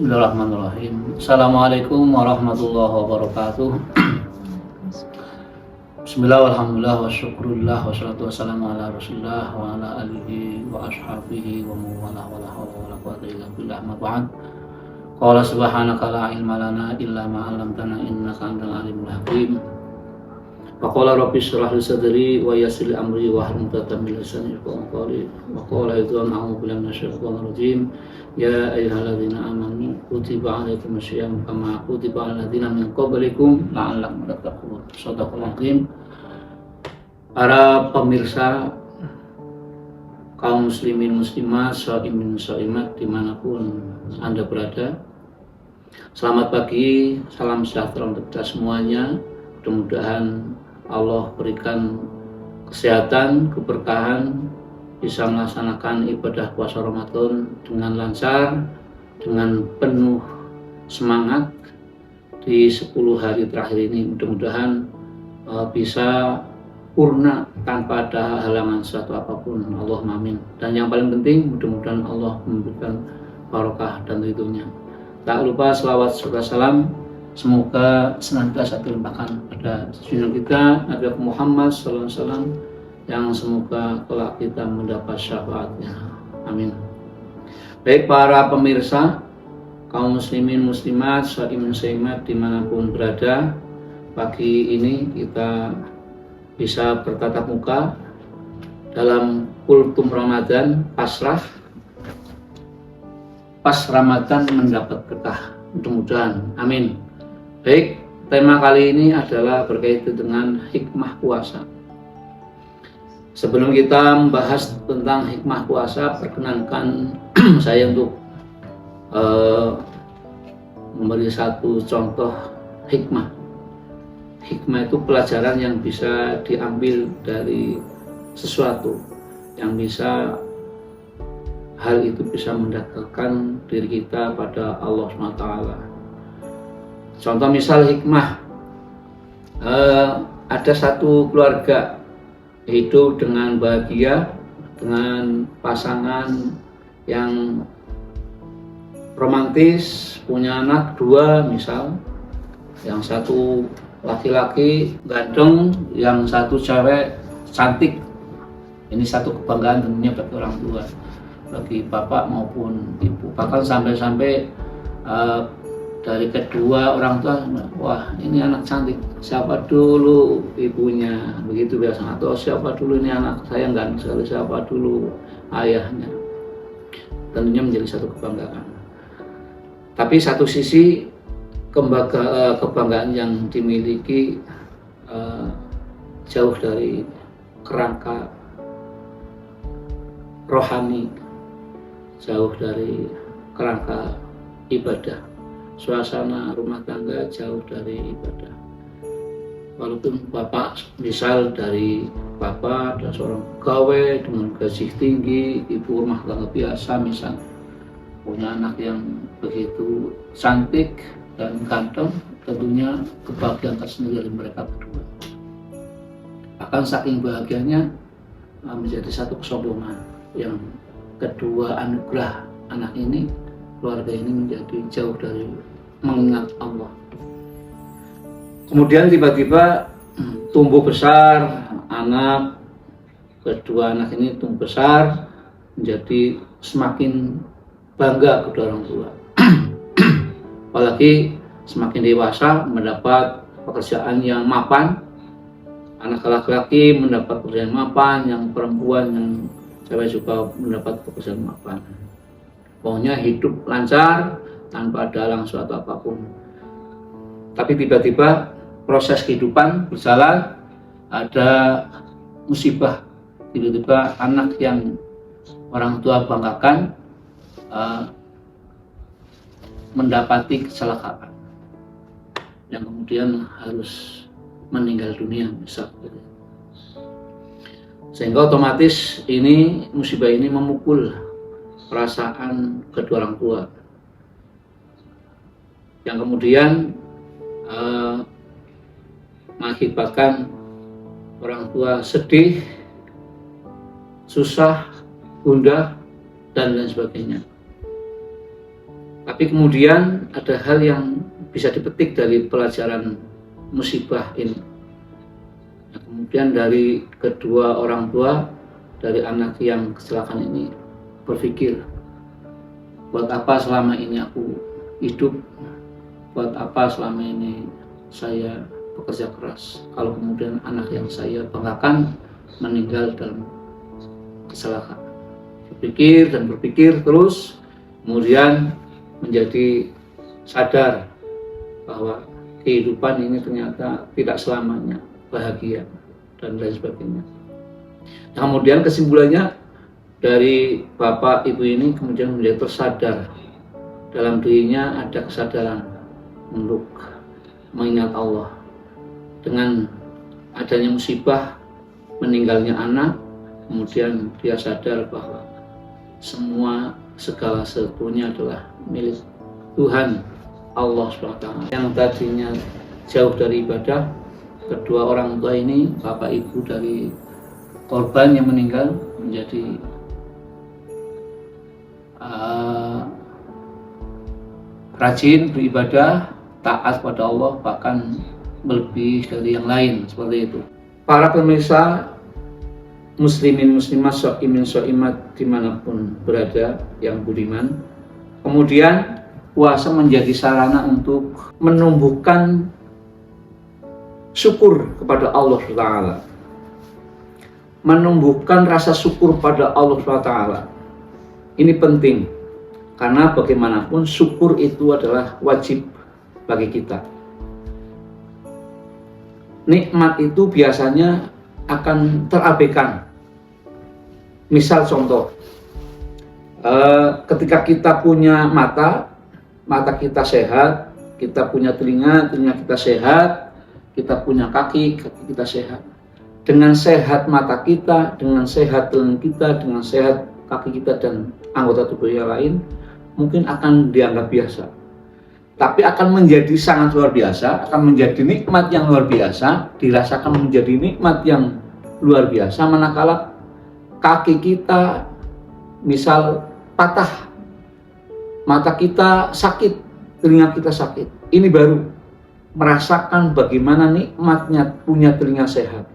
Bismillahirrahmanirrahim. Assalamualaikum warahmatullahi wabarakatuh. Bismillah, walhamdulillah, wa syukurillah, wa salatu wassalamu ala rasulillah wa ala alihi wa ashabihi wa mawalah wa la hawla wa la quwwata illa billah, ma ba'd. Qala subhanaka la ilma lana illa ma 'allamtana innaka antal alimul hakim. Wa qala rabbi shrah li sadri wa yassir li amri wa hlul 'uqdatam min lisani yafqahu qawli. Wa qala idzan a'udzu billahi minasyaitonir rajim. Ya ayyuhalladzina amanu kutiba 'alaikumus syiyam kama kutiba 'alal ladzina min qablikum la'allakum tattaqun. Shadaqallahul 'azim. Para pemirsa, kaum muslimin muslimat, shaimin shaimat dimanapun Anda berada, selamat pagi, salam sejahtera untuk kita semuanya. Mudah-mudahan Allah berikan kesehatan, keberkahan, bisa melaksanakan ibadah puasa Ramadan dengan lancar, dengan penuh semangat di 10 hari terakhir ini. Mudah-mudahan bisa purna tanpa ada halangan suatu apapun. Allahumma amin. Dan yang paling penting, mudah-mudahan Allah memberikan barokah dan ridhonya. Tak lupa selawat serta salam semoga senantiasa dilimpahkan pada junjungan kita Nabi Muhammad SAW, yang semoga kelak kita mendapat syafaatnya. Amin. Baik para pemirsa, kaum muslimin muslimat, shaimin shaimat dimanapun berada, pagi ini kita bisa bertatap muka dalam kultum Ramadan pasrah, pas Ramadan mendapat berkah, mudah-mudahan, amin. Baik, tema kali ini adalah berkaitan dengan hikmah puasa. Sebelum kita membahas tentang hikmah puasa, perkenankan saya untuk memberi satu contoh hikmah. Hikmah itu pelajaran yang bisa diambil dari sesuatu, yang bisa hal itu bisa mendekatkan diri kita pada Allah SWT. Contoh misal hikmah, ada satu keluarga hidup dengan bahagia, dengan pasangan yang romantis, punya anak 2 misal, yang satu laki-laki ganteng, yang satu cewek cantik. Ini satu kebanggaan tentunya bagi orang tua, bagi bapak maupun ibu. Bahkan sampai-sampai dari kedua orang tua, wah ini anak cantik, siapa dulu ibunya, begitu biasa. Atau siapa dulu ini anak saya ganteng sekali, siapa dulu ayahnya. Tentunya menjadi satu kebanggaan. Tapi satu sisi kebanggaan yang dimiliki jauh dari kerangka rohani, jauh dari kerangka ibadah. Suasana rumah tangga jauh dari ibadah. Walaupun bapak misal dari bapak adalah seorang pegawai dengan gaji tinggi, ibu rumah tangga biasa misal, punya anak yang begitu cantik dan ganteng, tentunya kebahagiaan tersendiri dari mereka berdua. Bahkan saking bahagianya menjadi satu kesombongan, yang kedua anugerah anak ini, keluarga ini menjadi jauh dari mengingat Allah. Kemudian tiba-tiba tumbuh besar, kedua anak ini tumbuh besar, menjadi semakin bangga kedua orang tua. Apalagi semakin dewasa mendapat pekerjaan yang mapan, anak laki-laki mendapat pekerjaan mapan, yang perempuan, yang cewek juga mendapat pekerjaan mapan. Pokoknya hidup lancar tanpa ada halang suatu apapun. Tapi tiba-tiba proses kehidupan berjalan, ada musibah. Tiba-tiba anak yang orang tua banggakan mendapati kecelakaan yang kemudian harus meninggal dunia misalnya. Sehingga otomatis ini musibah ini memukul perasaan kedua orang tua, yang kemudian mengakibatkan orang tua sedih, susah, gundah, dan lain sebagainya. Tapi kemudian ada hal yang bisa dipetik dari pelajaran musibah ini. Nah, kemudian dari kedua orang tua dari anak yang kecelakaan ini berpikir, buat apa selama ini aku hidup, buat apa selama ini saya bekerja keras, kalau kemudian anak yang saya banggakan meninggal dalam kecelakaan. Berpikir dan berpikir terus, kemudian menjadi sadar bahwa kehidupan ini ternyata tidak selamanya bahagia dan lain sebagainya. Nah, kemudian kesimpulannya dari bapak ibu ini kemudian menjadi tersadar, dalam dirinya ada kesadaran untuk mengingat Allah. Dengan adanya musibah meninggalnya anak, kemudian dia sadar bahwa segala sesuatunya adalah milik Tuhan Allah SWT. Yang tadinya jauh dari ibadah, kedua orang tua ini, bapak ibu dari korban yang meninggal, menjadi rajin beribadah, taat pada Allah, bahkan lebih dari yang lain, seperti itu. Para pemirsa muslimin muslimat, so'imin so'imat dimanapun berada yang budiman, kemudian puasa menjadi sarana untuk menumbuhkan syukur kepada Allah Ta'ala, menumbuhkan rasa syukur pada Allah Ta'ala. Ini penting, karena bagaimanapun syukur itu adalah wajib bagi kita. Nikmat itu biasanya akan terabaikan. Misal contoh, ketika kita punya mata kita sehat, kita punya telinga kita sehat, kita punya kaki kita sehat. Dengan sehat mata kita, dengan sehat telinga kita, dengan sehat kaki kita dan anggota tubuh yang lain, mungkin akan dianggap biasa. Tapi akan menjadi sangat luar biasa, akan menjadi nikmat yang luar biasa, dirasakan menjadi nikmat yang luar biasa manakala kaki kita misal patah, mata kita sakit, telinga kita sakit. Ini baru merasakan bagaimana nikmatnya punya telinga sehat,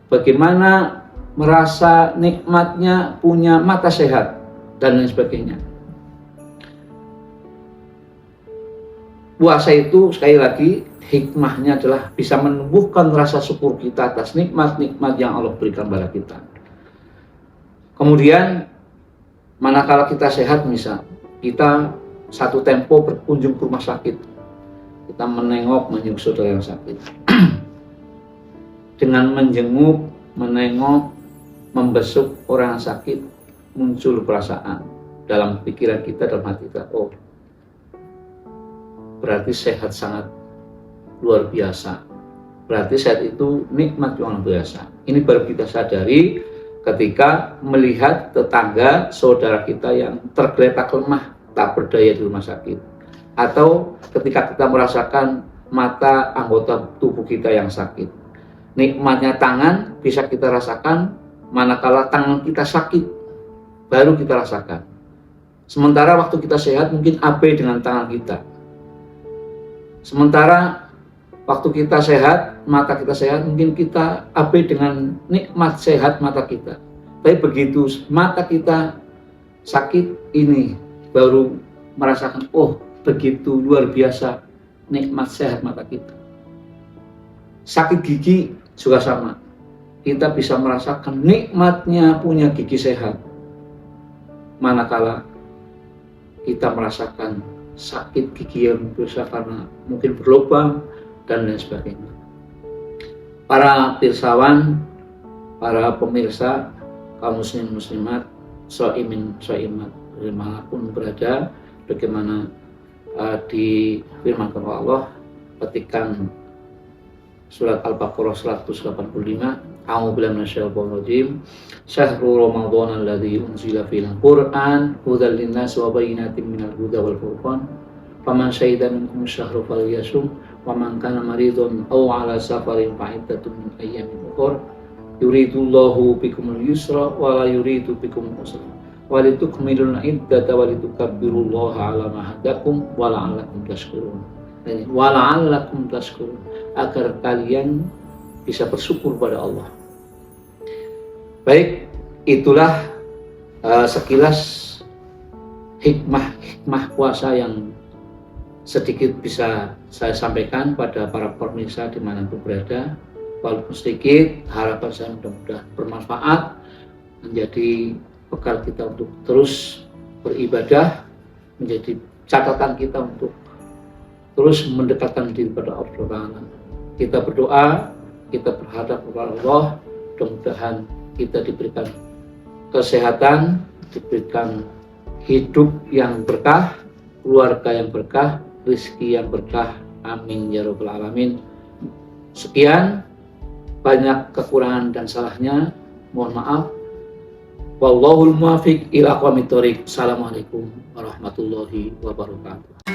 bagaimana merasa nikmatnya punya mata sehat, dan lain sebagainya. Puasa itu sekali lagi hikmahnya adalah bisa menumbuhkan rasa syukur kita atas nikmat-nikmat yang Allah berikan kepada kita. Kemudian manakala kita sehat, misal kita satu tempo berkunjung ke rumah sakit, kita menengok saudara yang sakit. Dengan menjenguk, menengok, membesuk orang yang sakit, muncul perasaan dalam pikiran kita, dalam hati kita, oh berarti sehat sangat luar biasa, berarti sehat itu nikmat yang luar biasa. Ini baru kita sadari ketika melihat tetangga saudara kita yang tergeletak lemah, tak berdaya di rumah sakit, atau ketika kita merasakan mata anggota tubuh kita yang sakit. Nikmatnya tangan bisa kita rasakan manakala tangan kita sakit, baru kita rasakan. Sementara waktu kita sehat mungkin abai dengan tangan kita. Sementara waktu kita sehat, mata kita sehat, mungkin kita abai dengan nikmat sehat mata kita. Tapi begitu mata kita sakit, ini baru merasakan, oh begitu luar biasa nikmat sehat mata kita. Sakit gigi juga sama, kita bisa merasakan nikmatnya punya gigi sehat manakala kita merasakan sakit gigi yang bisa karena mungkin berlubang dan lain sebagainya. Para pirsawan, para pemirsa, kaum muslim muslimat, so'imin so'imat dimanapun berada, bagaimana difirmankan Allah, petikan surat Al-Baqarah 185, A'udzubillahi minasyaitonir rajim. Syahrul Ramadan alladzi unzila fil Qur'an hudan linnas wa bayyinatin minal huda wal furqan. Faman syahida minkum syahra falyasum wa man kana maridun aw 'ala safarin fa iddatun min ayyamin ukhra. Yuridullahu bikumul yusra wa la yuridu bikumul usra walitukmilul iddata walitukabbirullaha ala ma hadakum wa la'allakum tashkurun. Wa la'allakum tashkurun, agar kalian bisa bersyukur pada Allah. Baik, itulah sekilas hikmah puasa yang sedikit bisa saya sampaikan pada para pemirsa dimanapun berada. Walaupun sedikit, harapan saya mudah-mudahan bermanfaat, menjadi bekal kita untuk terus beribadah, menjadi catatan kita untuk terus mendekatkan diri pada Allah. Kita berdoa, kita berharap kepada Allah, mudah-mudahan kita diberikan kesehatan, diberikan hidup yang berkah, keluarga yang berkah, rezeki yang berkah. Amin ya rabbal alamin. Sekian, banyak kekurangan dan salahnya, mohon maaf. Wallahul muwaffiq ila aqwamit thoriq. Assalamualaikum warahmatullahi wabarakatuh.